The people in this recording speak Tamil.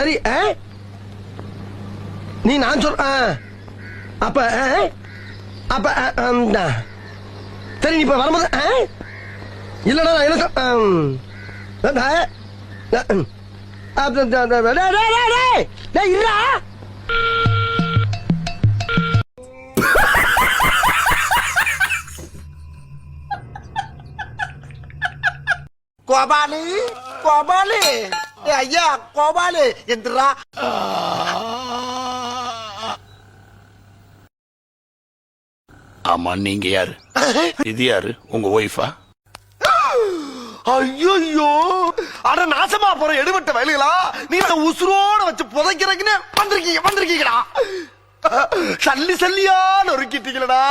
சரி நீ நான் சொல் அப்ப அப்ப சரி நீ இப்ப வரும்போது இல்லடா நான் இல்ல கோபாலு கோபாலு ஐயா கோபாலு எந்திரா. ஆமா நீங்க யாரு? இது யாரு? உங்க ஒய்ஃபா? ஐயோ அட நாசமா போற எடுபட்ட வயலுகளா, நீங்க உசுரோட வச்சு புதைக்கிறதுக்குன்னு வந்திருக்கீங்கடா. சல்லி சல்லியா நொறுக்கிட்டீங்களடா.